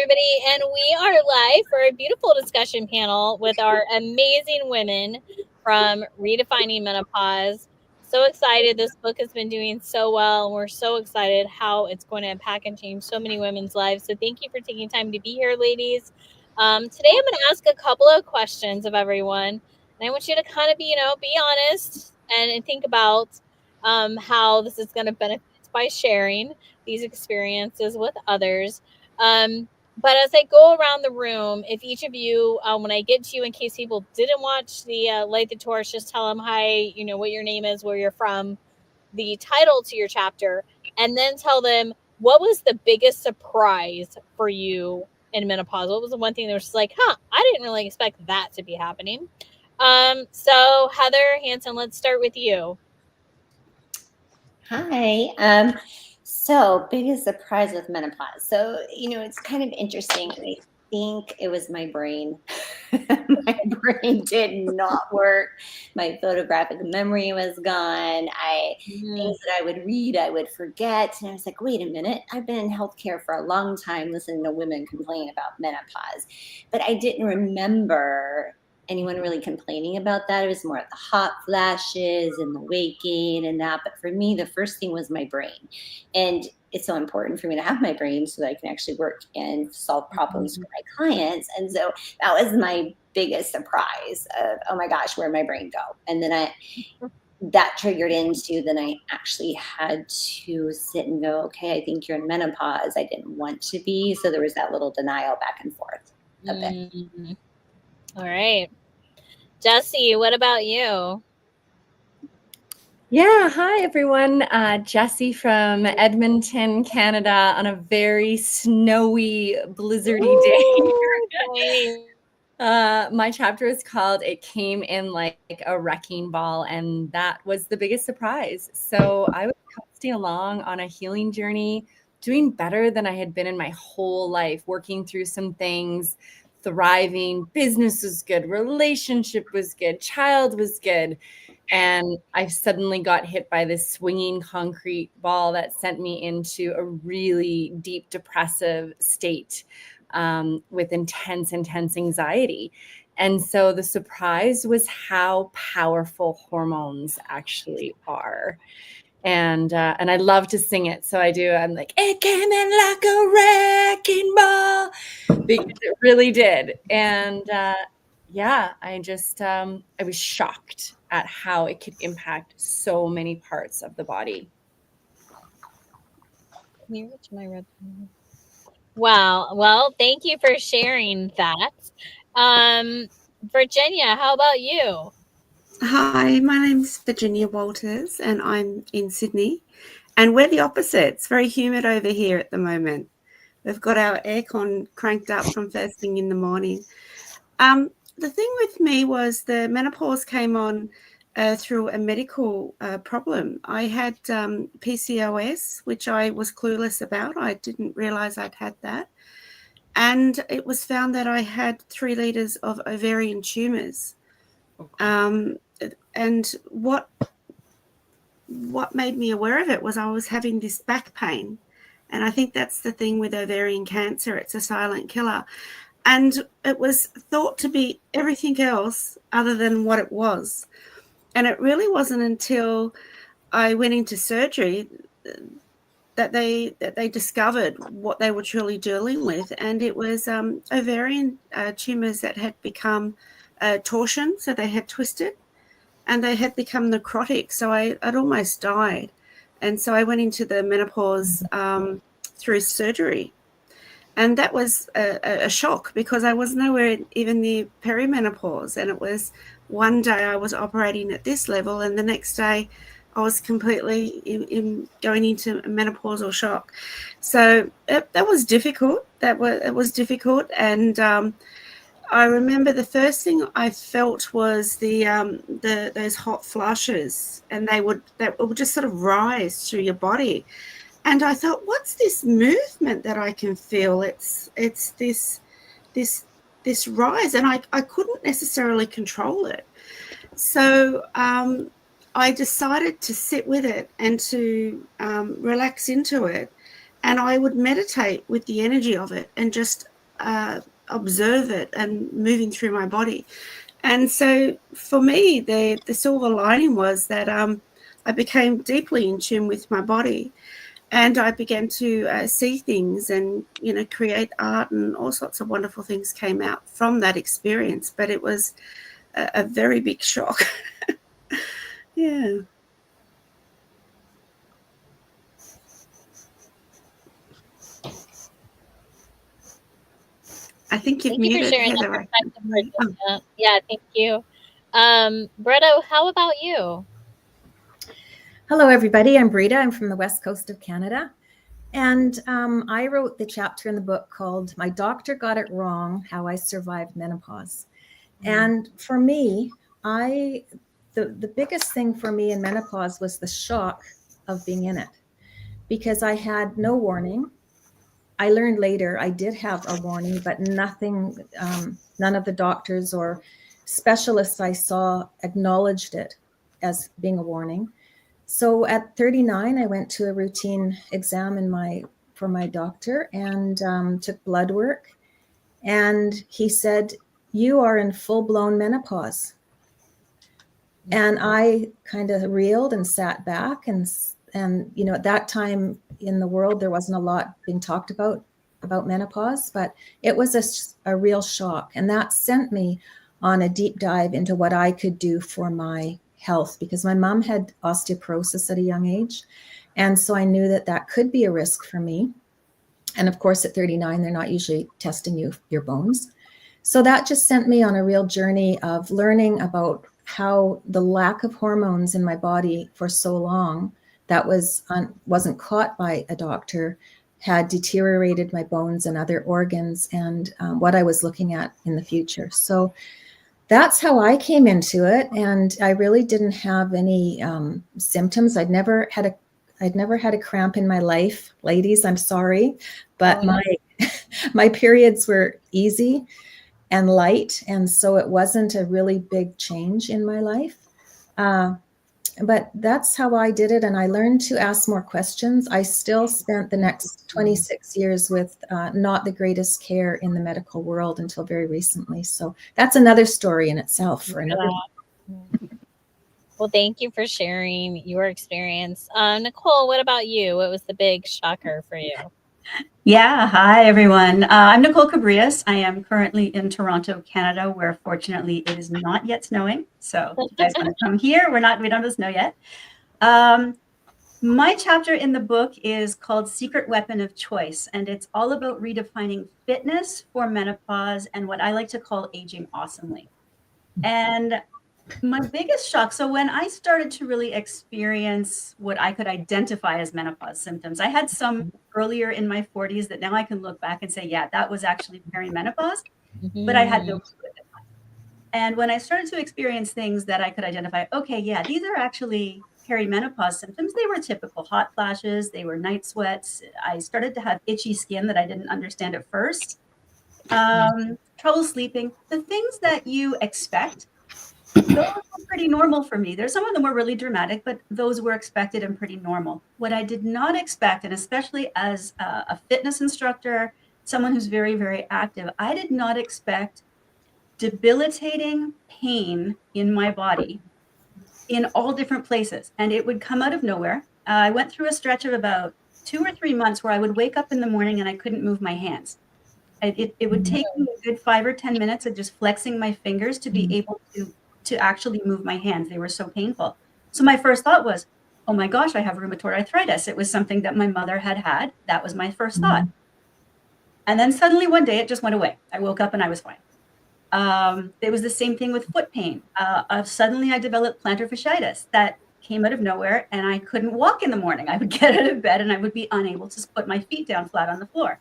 everybody, and we are live for a beautiful discussion panel with our amazing women from Redefining Menopause. So excited. This book has been doing so well, and we're so excited how it's going to impact and change so many women's lives. So thank you for taking time to be here, ladies. Today I'm going to ask a couple of questions of everyone, and I want you to kind of be honest and think about how this is going to benefit by sharing these experiences with others. But as I go around the room, if each of you, when I get to you, in case people didn't watch the Light the Torch, just tell them hi, what your name is, where you're from, the title to your chapter, and then tell them what was the biggest surprise for you in menopause. What was the one thing that was just like, I didn't really expect that to be happening. So Heather Hansen, let's start with you. Hi. So biggest surprise with menopause. So, it's kind of interesting. I think it was my brain. My brain did not work. My photographic memory was gone. Things that I would read, I would forget. And I was like, wait a minute. I've been in healthcare for a long time listening to women complain about menopause. But I didn't remember anyone really complaining about that. It was more of the hot flashes and the waking and that. But for me, the first thing was my brain. And it's so important for me to have my brain so that I can actually work and solve problems for my clients. And so that was my biggest surprise of, oh my gosh, where'd my brain go? And then that triggered into, then I actually had to sit and go, okay, I think you're in menopause. I didn't want to be. So there was that little denial back and forth a bit. All right. Jessie, what about you? Yeah, hi everyone. Jessie from Edmonton, Canada, on a very snowy, blizzardy day. My chapter is called "It Came in Like a Wrecking Ball," and that was the biggest surprise. So I was coasting along on a healing journey, doing better than I had been in my whole life, working through some things, thriving. Business was good, relationship was good, child was good. And I suddenly got hit by this swinging concrete ball that sent me into a really deep depressive state with intense anxiety. And so the surprise was how powerful hormones actually are. And I love to sing it. So I do. I'm like, it came in like a wrecking ball, because it really did. And yeah, I was shocked at how it could impact so many parts of the body. Can you reach my red pen? Wow. Well, thank you for sharing that. Virginia, how about you? Hi, my name's Virginia Walters and I'm in Sydney. And we're the opposites. Very humid over here at the moment. We've got our aircon cranked up from first thing in the morning. The thing with me was the menopause came on through a medical problem. I had PCOS, which I was clueless about. I didn't realize I'd had that. And it was found that I had 3 liters of ovarian tumors. And what made me aware of it was I was having this back pain. And I think that's the thing with ovarian cancer. It's a silent killer. And it was thought to be everything else other than what it was. And it really wasn't until I went into surgery that they discovered what they were truly dealing with. And it was ovarian tumors that had become torsion, so they had twisted, and they had become necrotic. So I'd almost died. And so I went into the menopause through surgery. And that was a shock because I was nowhere even near perimenopause. And it was one day I was operating at this level, and the next day I was completely going into a menopausal shock. So that was difficult. It was difficult. And I remember the first thing I felt was those hot flushes, and they would just sort of rise through your body. And I thought, what's this movement that I can feel? It's this rise, and I couldn't necessarily control it. So I decided to sit with it and to relax into it, and I would meditate with the energy of it and just observe it and moving through my body. And so for me, the silver lining was that I became deeply in tune with my body, and I began to see things and, you know, create art, and all sorts of wonderful things came out from that experience. But it was a very big shock. Yeah. I think you've Thank you for muted, sharing that Heather. perspective, Bridget. Yeah, thank you. Bretta, how about you? Hello, everybody. I'm Brita. I'm from the west coast of Canada. And I wrote the chapter in the book called My Doctor Got It Wrong, How I Survived Menopause. And for me, the biggest thing for me in menopause was the shock of being in it, because I had no warning. I learned later I did have a warning, but nothing, none of the doctors or specialists I saw acknowledged it as being a warning. So at 39, I went to a routine exam for my doctor and took blood work. And he said, "You are in full-blown menopause." And I kind of reeled and sat back, and you know, at that time in the world, there wasn't a lot being talked about menopause, but it was a real shock. And that sent me on a deep dive into what I could do for my health, because my mom had osteoporosis at a young age. And so I knew that that could be a risk for me. And of course, at 39, they're not usually testing your bones. So that just sent me on a real journey of learning about how the lack of hormones in my body for so long that wasn't caught by a doctor had deteriorated my bones and other organs, and what I was looking at in the future. So that's how I came into it. And I really didn't have any symptoms. I'd never had a cramp in my life, ladies. I'm sorry, but my periods were easy and light, and so it wasn't a really big change in my life. But that's how I did it, and I learned to ask more questions. I still spent the next 26 years with not the greatest care in the medical world until very recently. So that's another story in itself for another. Well, thank you for sharing your experience. Nicole, what about you? What was the big shocker for you? Yeah, hi everyone. I'm Nicole Cabrias. I am currently in Toronto, Canada, where fortunately it is not yet snowing. So if you guys want to come here, we don't have the snow yet. My chapter in the book is called Secret Weapon of Choice, and it's all about redefining fitness for menopause and what I like to call aging awesomely. And my biggest shock, so when I started to really experience what I could identify as menopause symptoms, I had some earlier in my 40s that now I can look back and say, yeah, that was actually perimenopause, but I had no clue at the time. And when I started to experience things that I could identify, okay, yeah, these are actually perimenopause symptoms. They were typical hot flashes, they were night sweats. I started to have itchy skin that I didn't understand at first. Trouble sleeping, the things that you expect. Those were pretty normal for me. Some of them were really dramatic, but those were expected and pretty normal. What I did not expect, and especially as a fitness instructor, someone who's very, very active, I did not expect debilitating pain in my body in all different places. And it would come out of nowhere. I went through a stretch of about 2 or 3 months where I would wake up in the morning and I couldn't move my hands. It would take me a good 5 or 10 minutes of just flexing my fingers to be able to actually move my hands. They were so painful. So my first thought was, oh my gosh, I have rheumatoid arthritis. It was something that my mother had. That was my first thought. And then suddenly one day it just went away. I woke up and I was fine. It was the same thing with foot pain. Suddenly I developed plantar fasciitis that came out of nowhere, and I couldn't walk in the morning. I would get out of bed and I would be unable to put my feet down flat on the floor.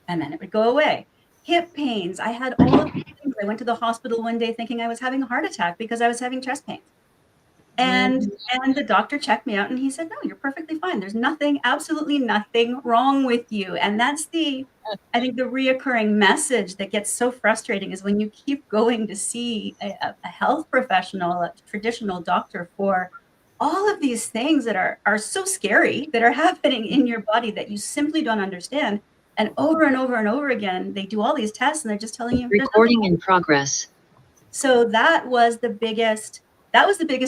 And then it would go away. Hip pains. I had all of these things. I went to the hospital one day thinking I was having a heart attack because I was having chest pains. And the doctor checked me out and he said, no, you're perfectly fine. There's absolutely nothing wrong with you. And that's I think the reoccurring message that gets so frustrating is when you keep going to see a health professional, a traditional doctor, for all of these things that are so scary that are happening in your body that you simply don't understand. And over and over and over again, they do all these tests and they're just telling you recording in progress. So that was the biggest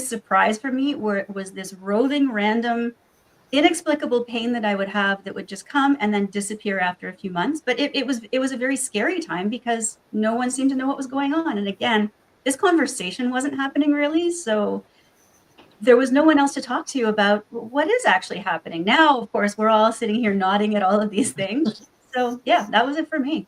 surprise for me, where it was this roving, random, inexplicable pain that I would have that would just come and then disappear after a few months. But it was a very scary time because no one seemed to know what was going on. And again, this conversation wasn't happening really. So there was no one else to talk to about what is actually happening. Now, of course, we're all sitting here nodding at all of these things. So yeah, that was it for me.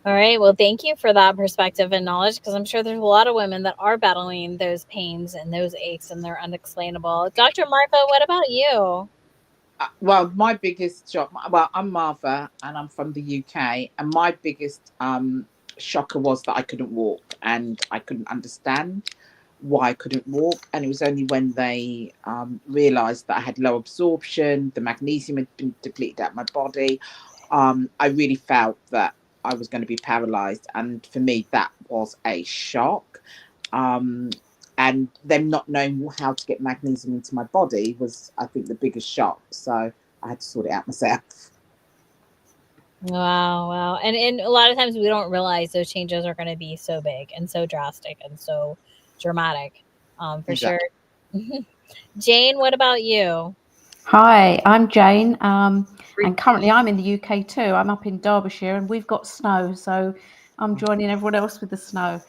All right. Well, thank you for that perspective and knowledge, because I'm sure there's a lot of women that are battling those pains and those aches and they're unexplainable. Dr. Martha, what about you? Well, my biggest shock, well, I'm Martha and I'm from the UK, and my biggest shocker was that I couldn't walk, and I couldn't understand why I couldn't walk. And it was only when they realised that I had low absorption, the magnesium had been depleted out of my body, I really felt that I was going to be paralysed. And for me, that was a shock. And them not knowing how to get magnesium into my body was, I think, the biggest shock. So I had to sort it out myself. Wow. And a lot of times we don't realize those changes are going to be so big and so drastic and so dramatic, for Exactly. sure. Jane, what about you? Hi, I'm Jane, and currently I'm in the UK too. I'm up in Derbyshire and we've got snow, so I'm joining everyone else with the snow.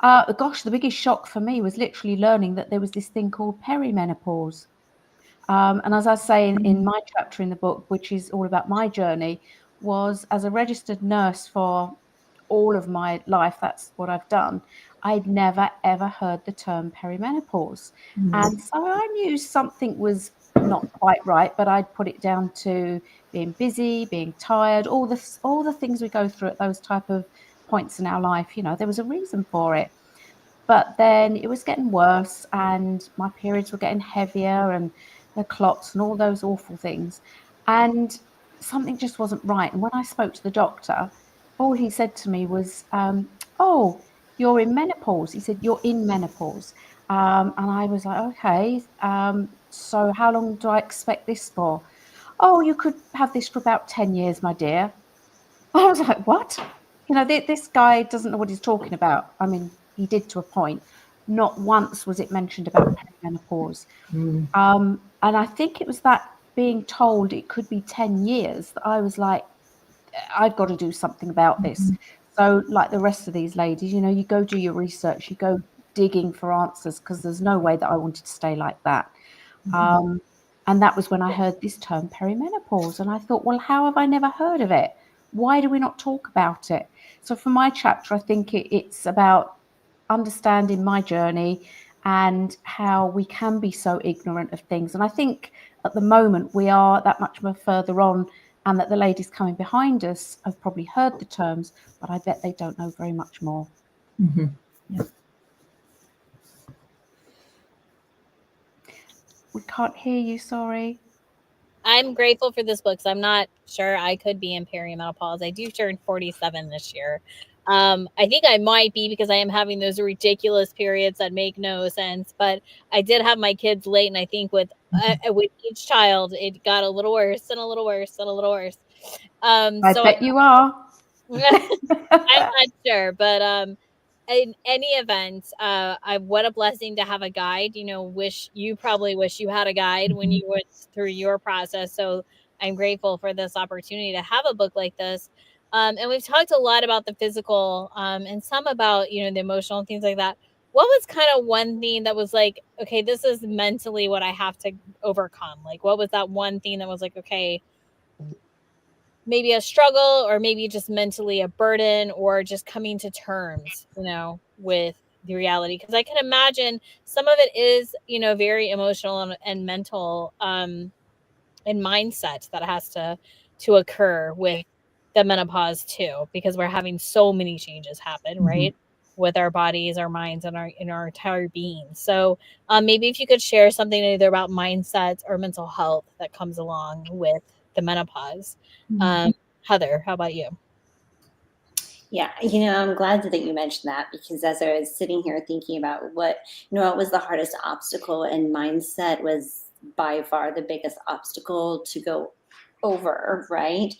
Gosh, the biggest shock for me was literally learning that there was this thing called perimenopause. And as I say in my chapter in the book, which is all about my journey, was as a registered nurse for all of my life, that's what I've done, I'd never ever heard the term perimenopause. And so I knew something was not quite right, but I'd put it down to being busy, being tired, all the things we go through at those type of points in our life. You know, there was a reason for it. But then it was getting worse and my periods were getting heavier and the clots and all those awful things. And something just wasn't right. And when I spoke to the doctor, all he said to me was, oh, you're in menopause. He said, you're in menopause. And I was like, okay, so how long do I expect this for? Oh, you could have this for about 10 years, my dear. I was like, what? You know, this guy doesn't know what he's talking about. I mean, he did to a point. Not once was it mentioned about perimenopause. And I think it was that being told it could be 10 years that I was like, I've got to do something about this. So like the rest of these ladies, you know, you go do your research, you go digging for answers, because there's no way that I wanted to stay like that. And that was when I heard this term perimenopause. And I thought, well, how have I never heard of it? Why do we not talk about it? So for my chapter, I think it's about understanding my journey and how we can be so ignorant of things. And I think at the moment we are that much more further on, and that the ladies coming behind us have probably heard the terms, but I bet they don't know very much more. Yeah. We can't hear you, sorry. I'm grateful for this book, because I'm not sure I could be in perimenopause. I do turn 47 this year. I think I might be, because I am having those ridiculous periods that make no sense. But I did have my kids late, and I think with each child, it got a little worse and a little worse and a little worse. I So bet you are. I'm not sure, but in any event, what a blessing to have a guide. You know, probably wish you had a guide when you went through your process. So I'm grateful for this opportunity to have a book like this. And we've talked a lot about the physical, and some about, you know, the emotional and things like that. What was kind of one thing that was like, okay, this is mentally what I have to overcome? Like, what was that one thing that was like, okay, maybe a struggle, or maybe just mentally a burden, or just coming to terms, you know, with the reality? Because I can imagine some of it is, you know, very emotional and mental, and mindset that has to occur with the menopause too, because we're having so many changes happen, right? With our bodies, our minds, and our entire being. So maybe if you could share something either about mindset or mental health that comes along with the menopause. Heather, how about you? Yeah, I'm glad that you mentioned that, because as I was sitting here thinking about what was the hardest obstacle in mindset, was by far the biggest obstacle to go over, right?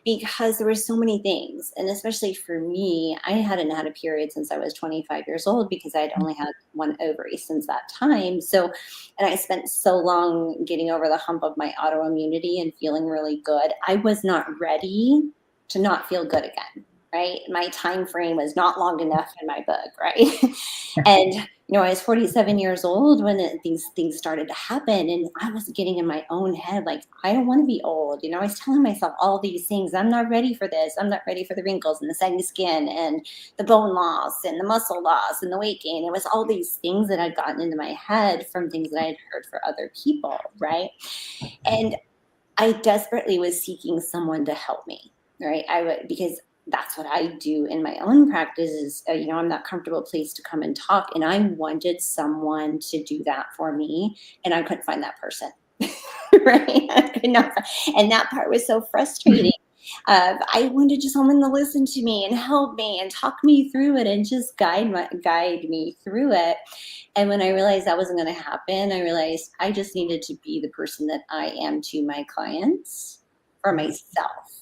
Because there were so many things. And especially for me, I hadn't had a period since I was 25 years old because I had only had one ovary since that time. So, and I spent so long getting over the hump of my autoimmunity and feeling really good. I was not ready to not feel good again, right? My time frame was not long enough in my book, right? And I was 47 years old when these things started to happen, and I was getting in my own head like, I don't want to be old. I was telling myself all these things. I'm not ready for this. I'm not ready for the wrinkles and the sagging skin and the bone loss and the muscle loss and the weight gain. It was all these things that I'd gotten into my head from things that I had heard for other people, right? And I desperately was seeking someone to help me, right? Because that's what I do in my own practice is, I'm that comfortable place to come and talk. And I wanted someone to do that for me. And I couldn't find that person, right? I could not. And that part was so frustrating. I wanted just someone to listen to me and help me and talk me through it and just guide me through it. And when I realized that wasn't going to happen, I realized I just needed to be the person that I am to my clients for myself.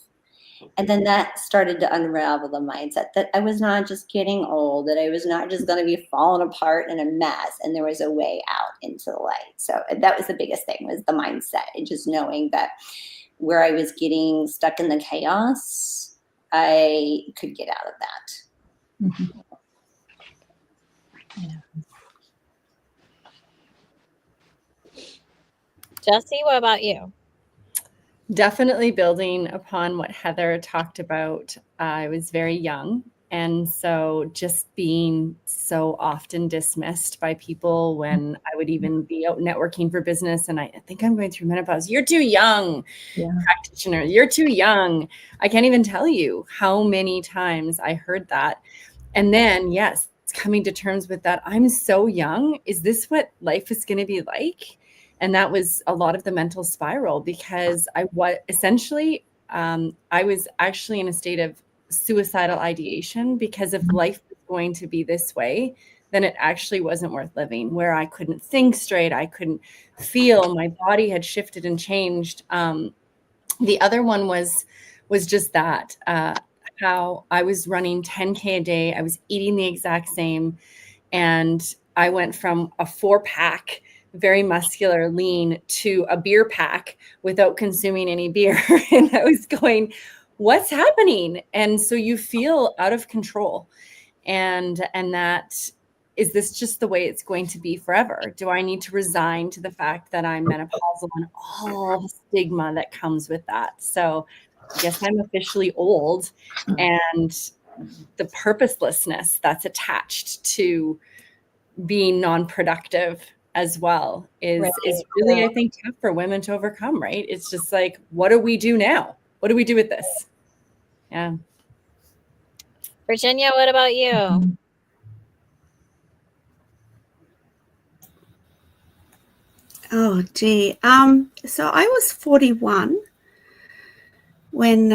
And then that started to unravel the mindset that I was not just getting old, that I was not just going to be falling apart in a mess, and there was a way out into the light. So that was the biggest thing, was the mindset, and just knowing that where I was getting stuck in the chaos, I could get out of that. Mm-hmm. Jessie, what about you? Definitely building upon what Heather talked about. I was very young. And so just being so often dismissed by people when I would even be out networking for business and I think I'm going through menopause. You're too young, practitioner. You're too young. I can't even tell you how many times I heard that. And then, yes, coming to terms with that. I'm so young. Is this what life is going to be like? And that was a lot of the mental spiral, because I was actually in a state of suicidal ideation, because if life was going to be this way, then it actually wasn't worth living, where I couldn't think straight. I couldn't feel. My body had shifted and changed. The other one was just that, how I was running 10K a day. I was eating the exact same. And I went from a 4-pack, very muscular, lean, to a beer pack without consuming any beer. And I was going, what's happening? And so you feel out of control. And that, is this just the way it's going to be forever? Do I need to resign to the fact that I'm menopausal and all the stigma that comes with that? So I guess I'm officially old, and the purposelessness that's attached to being non-productive as well is really, I think, tough for women to overcome, right? It's just like, what do we do now? What do we do with this? Yeah. Virginia, what about you? Oh, gee. So I was 41 when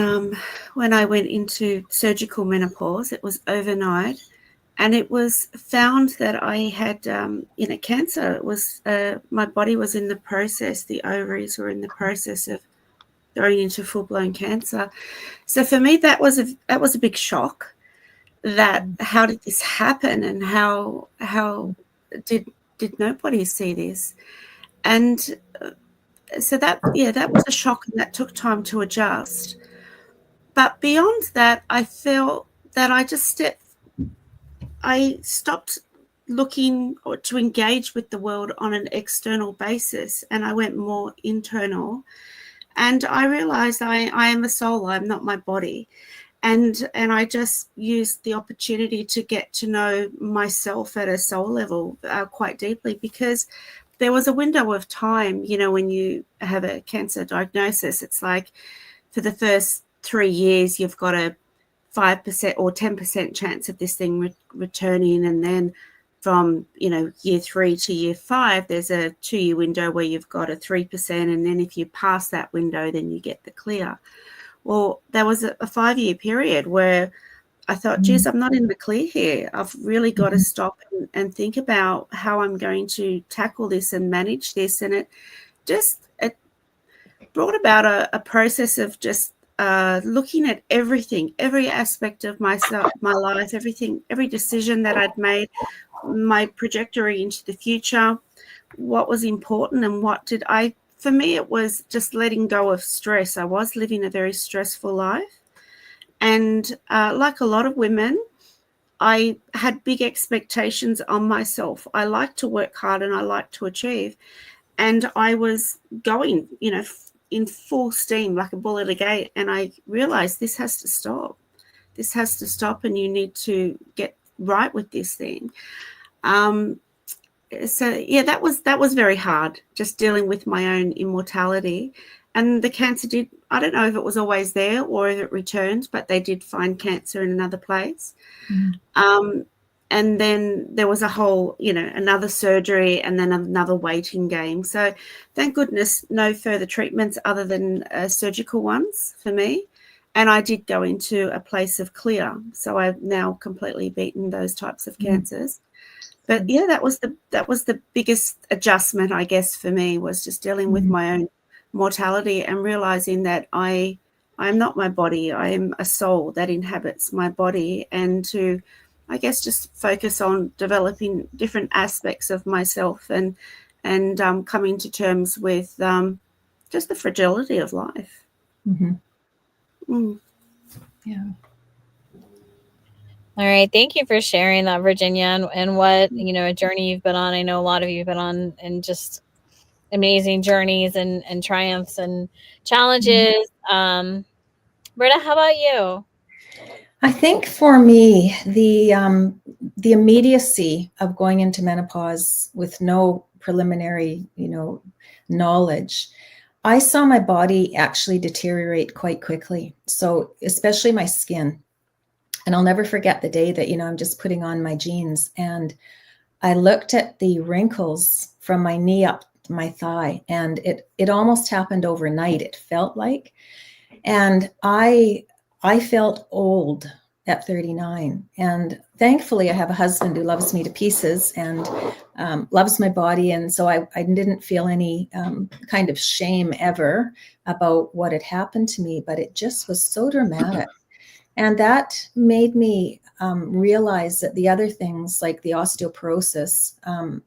I went into surgical menopause. It was overnight. And it was found that I had cancer. It was my body was in the process. The ovaries were in the process of going into full-blown cancer. So for me, that was a big shock. That how did this happen, and how did nobody see this? And so that was a shock, and that took time to adjust. But beyond that, I felt that I stopped looking or to engage with the world on an external basis, and I went more internal. And I realized I am a soul. I'm not my body. And I just used the opportunity to get to know myself at a soul level quite deeply, because there was a window of time, when you have a cancer diagnosis, it's like for the first 3 years, you've got a 5% or 10% chance of this thing returning. And then from, year 3 to year 5, there's a 2-year window where you've got a 3%. And then if you pass that window, then you get the clear. Well, there was a 5-year period where I thought, geez, I'm not in the clear here. I've really got to stop and think about how I'm going to tackle this and manage this. And just it brought about a process of just looking at everything, every aspect of myself, my life, everything, every decision that I'd made, my trajectory into the future, what was important and what did I, for me, it was just letting go of stress. I was living a very stressful life. And like a lot of women, I had big expectations on myself. I like to work hard and I like to achieve. And I was going, in full steam like a bull at a gate. And I realized this has to stop. This has to stop, and you need to get right with this thing. So yeah, that was very hard, just dealing with my own immortality. And the cancer did, I don't know if it was always there or if it returned, but they did find cancer in another place. And then there was a whole, another surgery and then another waiting game. So thank goodness no further treatments other than surgical ones for me. And I did go into a place of clear. So I've now completely beaten those types of cancers. But yeah, that was the biggest adjustment, I guess, for me, was just dealing with my own mortality and realizing that I'm not my body. I am a soul that inhabits my body, and to, I guess, just focus on developing different aspects of myself and coming to terms with just the fragility of life. Yeah. All right. Thank you for sharing that, Virginia, and what, a journey you've been on. I know a lot of you have been on, and just amazing journeys and triumphs and challenges. Britta, how about you? I think for me, the immediacy of going into menopause with no preliminary, knowledge, I saw my body actually deteriorate quite quickly. So especially my skin. And I'll never forget the day that, I'm just putting on my jeans, and I looked at the wrinkles from my knee up my thigh, and it almost happened overnight, it felt like. And I felt old at 39. And thankfully, I have a husband who loves me to pieces and loves my body. And so I didn't feel any kind of shame ever about what had happened to me, but it just was so dramatic. And that made me realize that the other things, like the osteoporosis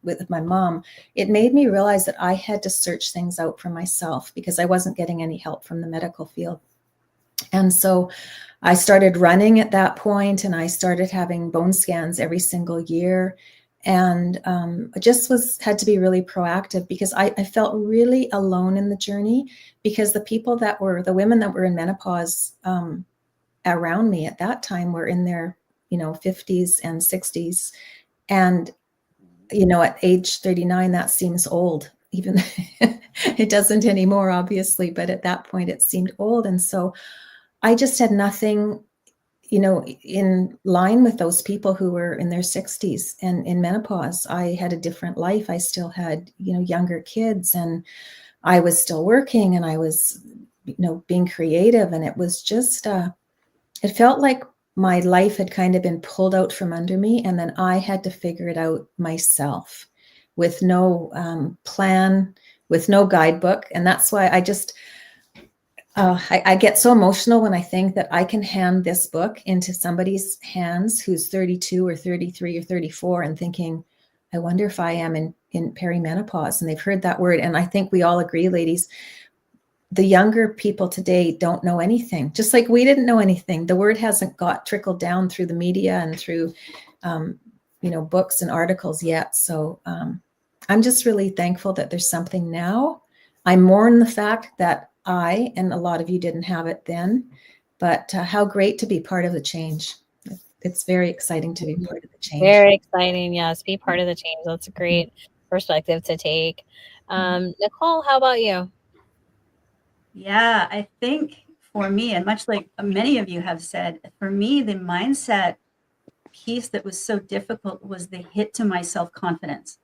with my mom, it made me realize that I had to search things out for myself because I wasn't getting any help from the medical field. And so I started running at that point, and I started having bone scans every single year. And I just had to be really proactive because I felt really alone in the journey, because the women that were in menopause around me at that time were in their 50s and 60s, and at age 39 that seems old. Even it doesn't anymore, obviously, but at that point it seemed old. And so I just had nothing in line with those people who were in their 60s and in menopause. I had a different life. I still had younger kids, and I was still working, and I was being creative, and it was just it felt like my life had kind of been pulled out from under me, and then I had to figure it out myself with no plan, with no guidebook. And that's why I just, I get so emotional when I think that I can hand this book into somebody's hands who's 32 or 33 or 34 and thinking, I wonder if I am in perimenopause. And they've heard that word. And I think we all agree, ladies, the younger people today don't know anything, just like we didn't know anything. The word hasn't trickled down through the media and through, books and articles yet. So I'm just really thankful that there's something now. I mourn the fact that I, and a lot of you didn't have it then, but how great to be part of the change. It's very exciting to be part of the change. Very exciting. Yes. Be part of the change. That's a great perspective to take. Nicole, how about you? Yeah, I think for me, and much like many of you have said, for me, the mindset piece that was so difficult was the hit to my self-confidence.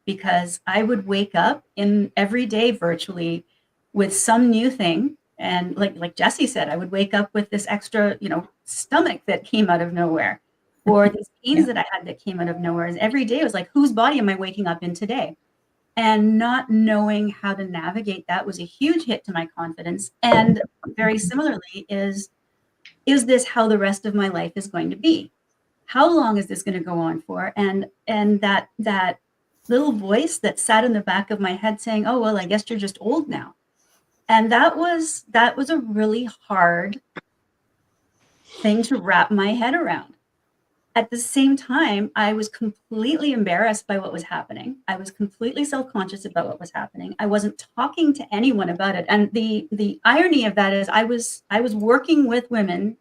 Because I would wake up in every day virtually with some new thing. And like Jessie said, I would wake up with this extra, stomach that came out of nowhere, or these pains that I had that came out of nowhere. And every day it was like, whose body am I waking up in today? And not knowing how to navigate that was a huge hit to my confidence. And very similarly is this how the rest of my life is going to be? How long is this going to go on for? And that little voice that sat in the back of my head saying, oh, well, I guess you're just old now. And that was a really hard thing to wrap my head around. At the same time, I was completely embarrassed by what was happening. I was completely self-conscious about what was happening. I wasn't talking to anyone about it. And the irony of that is I was working with women,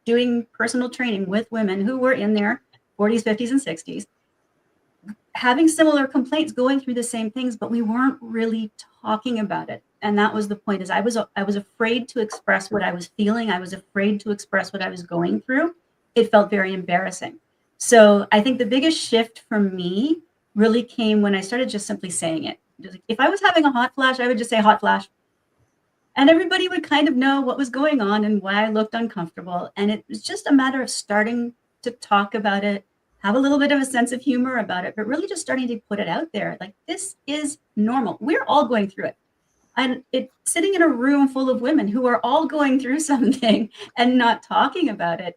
doing personal training with women who were in their 40s, 50s, and 60s, having similar complaints, going through the same things, but we weren't really talking about it. And that was the point, is I was afraid to express what I was feeling. I was afraid to express what I was going through. It felt very embarrassing. So I think the biggest shift for me really came when I started just simply saying it. Just like, if I was having a hot flash, I would just say hot flash. And everybody would kind of know what was going on and why I looked uncomfortable. And it was just a matter of starting to talk about it, have a little bit of a sense of humor about it, but really just starting to put it out there. Like, this is normal. We're all going through it. And sitting in a room full of women who are all going through something and not talking about it,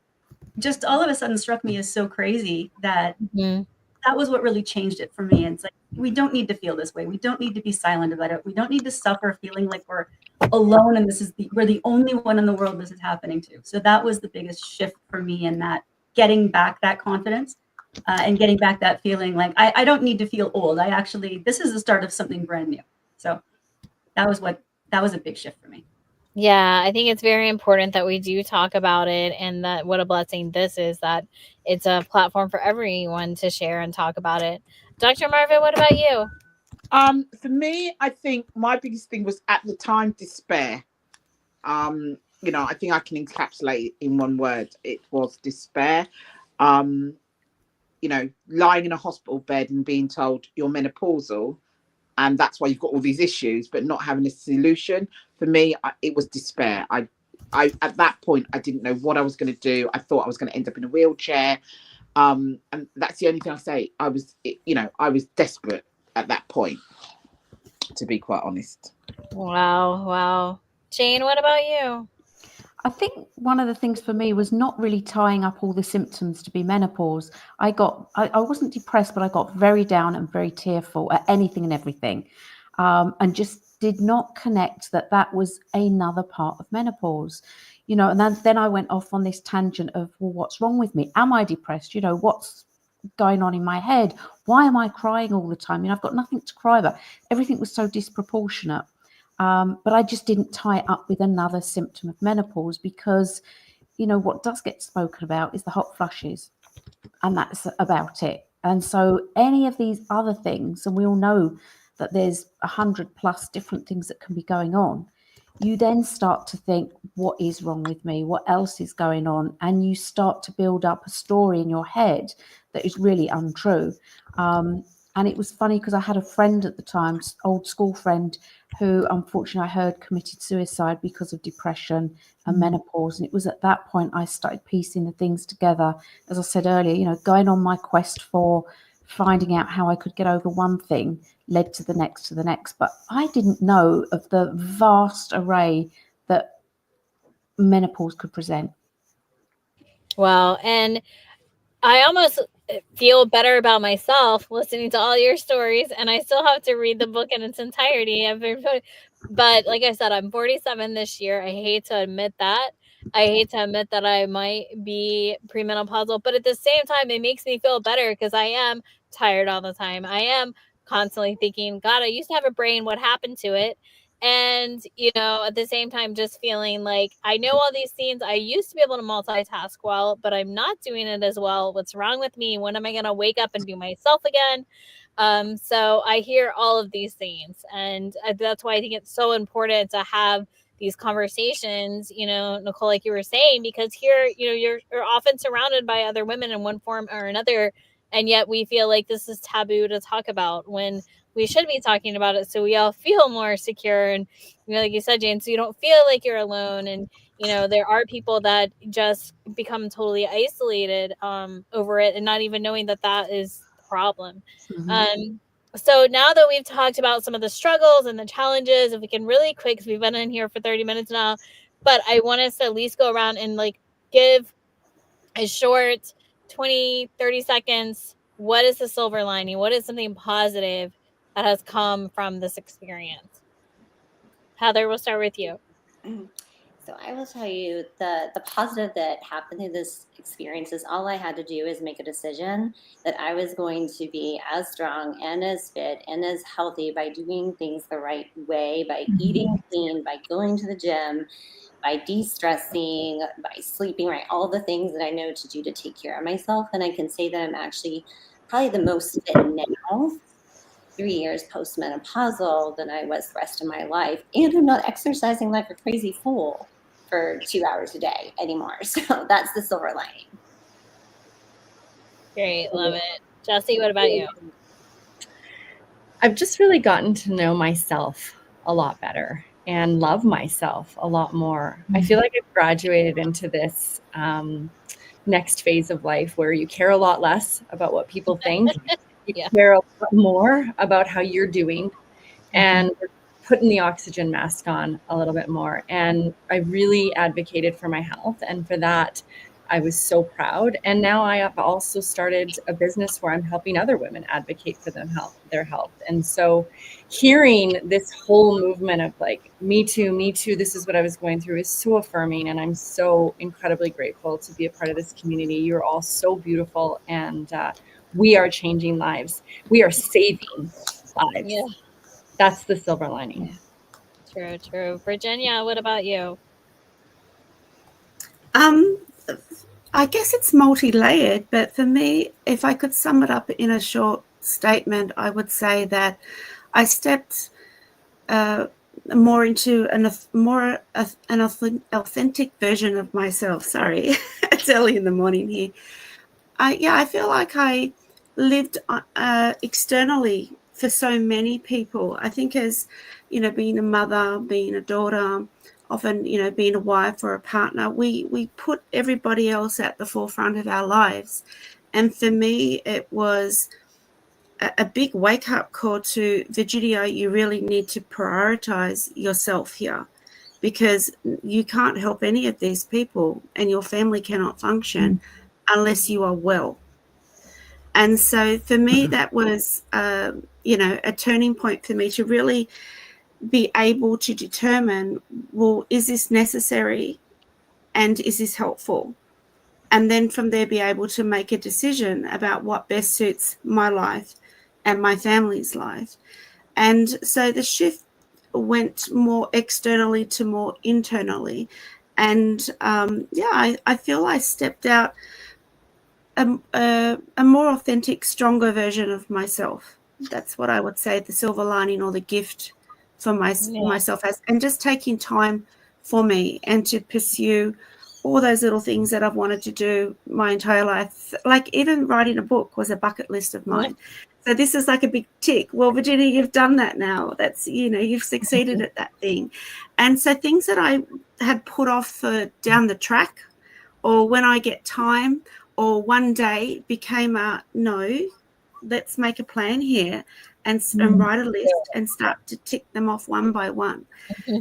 just all of a sudden struck me as so crazy that that was what really changed it for me. And it's like, we don't need to feel this way. We don't need to be silent about it. We don't need to suffer feeling like we're alone and we're the only one in the world this is happening to. So that was the biggest shift for me, in that getting back that confidence and getting back that feeling like I don't need to feel old. This is the start of something brand new. So that was a big shift for me. Yeah, I think it's very important that we do talk about it, and that what a blessing this is, that it's a platform for everyone to share and talk about it. Dr. Marvin, what about you? For me, I think my biggest thing was at the time despair. I think I can encapsulate it in one word. It was despair. Lying in a hospital bed and being told you're menopausal, and that's why you've got all these issues, but not having a solution. For me, it was despair. I at that point, I didn't know what I was going to do. I thought I was going to end up in a wheelchair. And that's the only thing I say. I was desperate at that point, to be quite honest. Wow. Jane, what about you? I think one of the things for me was not really tying up all the symptoms to be menopause. I wasn't depressed, but I got very down and very tearful at anything and everything, and just did not connect that was another part of menopause. And then I went off on this tangent of, well, what's wrong with me? Am I depressed? What's going on in my head? Why am I crying all the time? I've got nothing to cry about. Everything was so disproportionate. But I just didn't tie it up with another symptom of menopause, because, what does get spoken about is the hot flushes, and that's about it. And so any of these other things, and we all know that there's 100+ different things that can be going on, you then start to think, what is wrong with me? What else is going on? And you start to build up a story in your head that is really untrue. And it was funny because I had a friend at the time, old school friend, who unfortunately I heard committed suicide because of depression and menopause. And it was at that point I started piecing the things together. As I said earlier, going on my quest for finding out how I could get over one thing led to the next, But I didn't know of the vast array that menopause could present. Wow. And I almost feel better about myself listening to all your stories, and I still have to read the book in its entirety. But like I said, I'm 47 this year. I hate to admit that. I might be premenopausal, but at the same time, it makes me feel better because I am tired all the time. I am constantly thinking, God, I used to have a brain. What happened to it? And, at the same time, just feeling like I know all these things. I used to be able to multitask well, but I'm not doing it as well. What's wrong with me? When am I going to wake up and be myself again? So I hear all of these things. And that's why I think it's so important to have these conversations, Nicole, like you were saying, because here, you're often surrounded by other women in one form or another. And yet we feel like this is taboo to talk about, when we should be talking about it, so we all feel more secure. And, like you said, Jane, so you don't feel like you're alone. And, there are people that just become totally isolated over it, and not even knowing that is the problem. So now that we've talked about some of the struggles and the challenges, if we can really quick, because we've been in here for 30 minutes now, but I want us to at least go around and like give a short 20, 30 seconds. What is the silver lining? What is something positive that has come from this experience? Heather, we'll start with you. So I will tell you the positive that happened through this experience is all I had to do is make a decision that I was going to be as strong and as fit and as healthy by doing things the right way, by eating clean, by going to the gym, by de-stressing, by sleeping right, all the things that I know to do to take care of myself. And I can say that I'm actually probably the most fit now, 3 years postmenopausal, than I was the rest of my life. And I'm not exercising like a crazy fool for 2 hours a day anymore. So that's the silver lining. Great. Love it. Jesse, what about you? I've just really gotten to know myself a lot better and love myself a lot more. I feel like I've graduated into this next phase of life where you care a lot less about what people think. You care a lot more about how you're doing and putting the oxygen mask on a little bit more. And I really advocated for my health, and for that, I was so proud. And now I have also started a business where I'm helping other women advocate for their health. And so hearing this whole movement of like, me too, this is what I was going through, is so affirming. And I'm so incredibly grateful to be a part of this community. You're all so beautiful, and we are changing lives. We are saving lives. Yeah. That's the silver lining. True. Virginia, what about you? I guess it's multi-layered, but for me, if I could sum it up in a short statement, I would say that I stepped more into an authentic version of myself. Sorry, it's early in the morning here. I feel like I lived externally for so many people. I think as, being a mother, being a daughter, often, being a wife or a partner, we put everybody else at the forefront of our lives. And for me, it was a big wake-up call to, Virginia, you really need to prioritize yourself here, because you can't help any of these people, and your family cannot function unless you are well. And so for me, that was, a turning point for me to really be able to determine, well, is this necessary and is this helpful? And then from there, be able to make a decision about what best suits my life and my family's life. And so the shift went more externally to more internally. And I feel I stepped out a more authentic, stronger version of myself. That's what I would say the silver lining or the gift for myself has, and just taking time for me and to pursue all those little things that I've wanted to do my entire life. Like even writing a book was a bucket list of mine. So this is like a big tick. Well, Virginia, you've done that now. That's, you've succeeded at that thing. And so things that I had put off for down the track, or when I get time, or one day, became a no, let's make a plan here and write a list and start to tick them off one by one.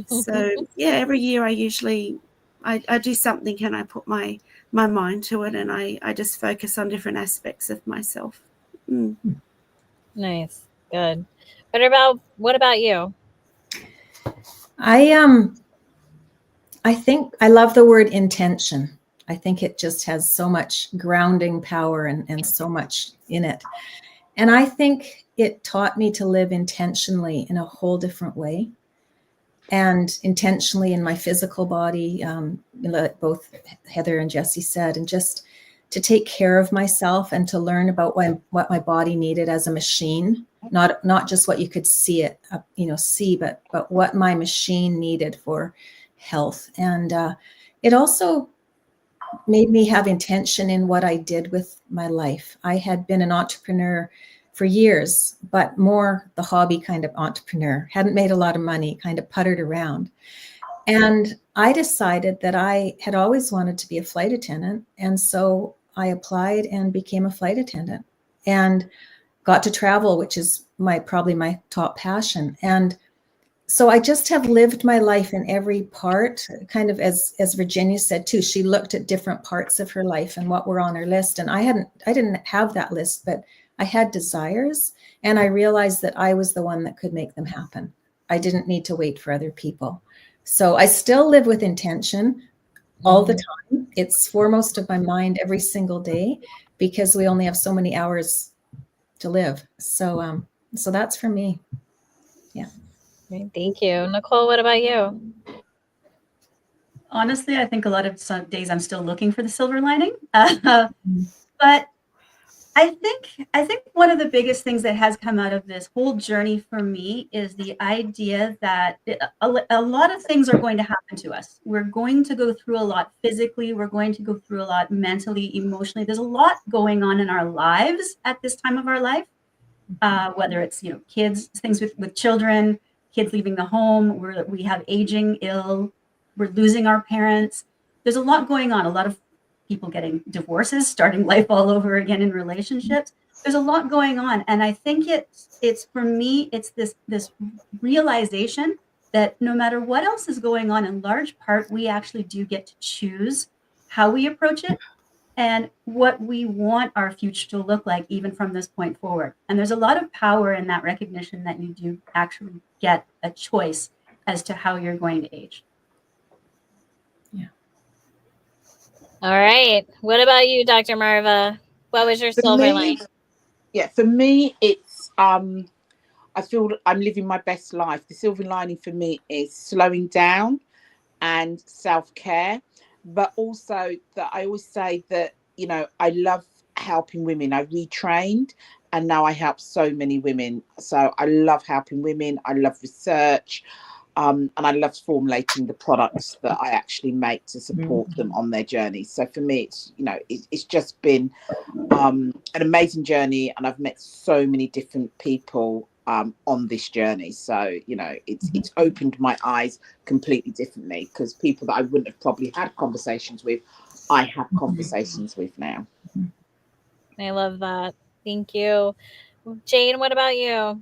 So every year I usually I do something and I put my mind to it, and I just focus on different aspects of myself. Nice. Good. What about you? I think I love the word intention. I think it just has so much grounding power and so much in it. And I think it taught me to live intentionally in a whole different way, and intentionally in my physical body, like both Heather and Jesse said, and just to take care of myself and to learn about what my body needed as a machine, not just what you could see, but what my machine needed for health. And it also made me have intention in what I did with my life. I had been an entrepreneur for years, but more the hobby kind of entrepreneur, hadn't made a lot of money, kind of puttered around. And I decided that I had always wanted to be a flight attendant. And so I applied and became a flight attendant, and got to travel, which is probably my top passion. And so I just have lived my life in every part, kind of as Virginia said too. She looked at different parts of her life and what were on her list. And I didn't have that list, but I had desires, and I realized that I was the one that could make them happen. I didn't need to wait for other people. So I still live with intention all the time. It's foremost of my mind every single day, because we only have so many hours to live. So that's for me. Yeah. Great, thank you. Nicole, what about you? Honestly, I think a lot of some days I'm still looking for the silver lining. But I think one of the biggest things that has come out of this whole journey for me is the idea that a lot of things are going to happen to us. We're going to go through a lot physically. We're going to go through a lot mentally, emotionally. There's a lot going on in our lives at this time of our life, whether it's, kids, things with children, kids leaving the home, we have aging, ill, we're losing our parents. There's a lot going on, a lot of people getting divorces, starting life all over again in relationships. There's a lot going on. And I think it's for me, it's this realization that no matter what else is going on, in large part, we actually do get to choose how we approach it and what we want our future to look like, even from this point forward. And there's a lot of power in that recognition that you do actually get a choice as to how you're going to age. All right. What about you, Dr. Marva? What was your silver lining? Yeah, for me, it's I feel I'm living my best life. The silver lining for me is slowing down and self-care, but also that I always say that, I love helping women. I retrained and now I help so many women. So I love helping women. I love research. And I love formulating the products that I actually make to support them on their journey. So for me, it's, it's just been an amazing journey, and I've met so many different people on this journey. So, it's opened my eyes completely differently, because people that I wouldn't have probably had conversations with, I have conversations with now. I love that. Thank you. Jane, what about you?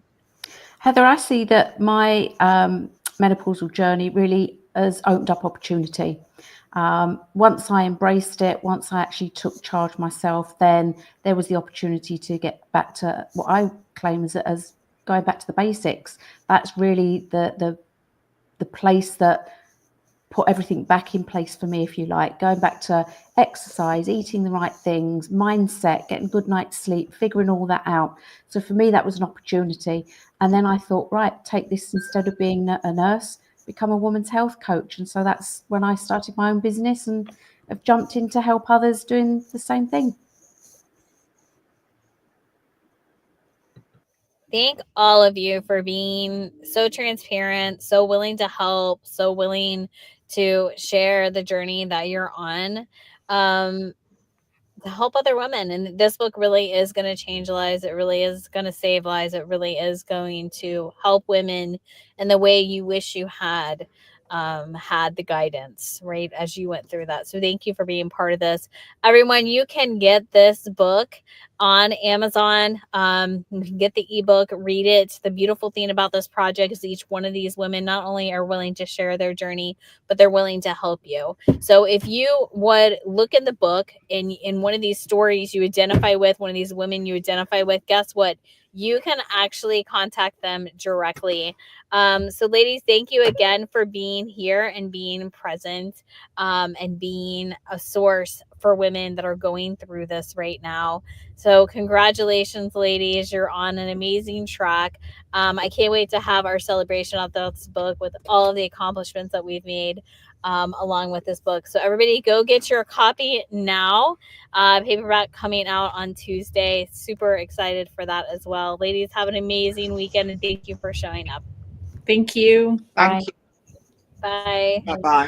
Heather, I see that my menopausal journey really has opened up opportunity. Once I embraced it, once I actually took charge myself, then there was the opportunity to get back to what I claim as going back to the basics. That's really the place that put everything back in place for me, if you like, going back to exercise, eating the right things, mindset, getting a good night's sleep, figuring all that out. So for me, that was an opportunity. And then I thought, right, take this, instead of being a nurse, become a woman's health coach. And so that's when I started my own business and have jumped in to help others doing the same thing. Thank all of you for being so transparent, so willing to help, so willing to share the journey that you're on, to help other women. And this book really is going to change lives. It really is going to save lives. It really is going to help women in the way you wish you had the guidance, right, as you went through that. So thank you for being part of this. Everyone, you can get this book on Amazon. You can get the ebook, read it. The beautiful thing about this project is each one of these women not only are willing to share their journey, but they're willing to help you. So if you would look in the book and in one of these stories you identify with, one of these women you identify with, guess what? You can actually contact them directly. So ladies, thank you again for being here and being present, and being a source for women that are going through this right now. So congratulations, ladies. You're on an amazing track. I can't wait to have our celebration of this book with all of the accomplishments that we've made along with this book. So everybody go get your copy now. Paperback coming out on Tuesday. Super excited for that as well. Ladies, have an amazing weekend, and thank you for showing up. Thank you. Thank you. Bye. Bye-bye.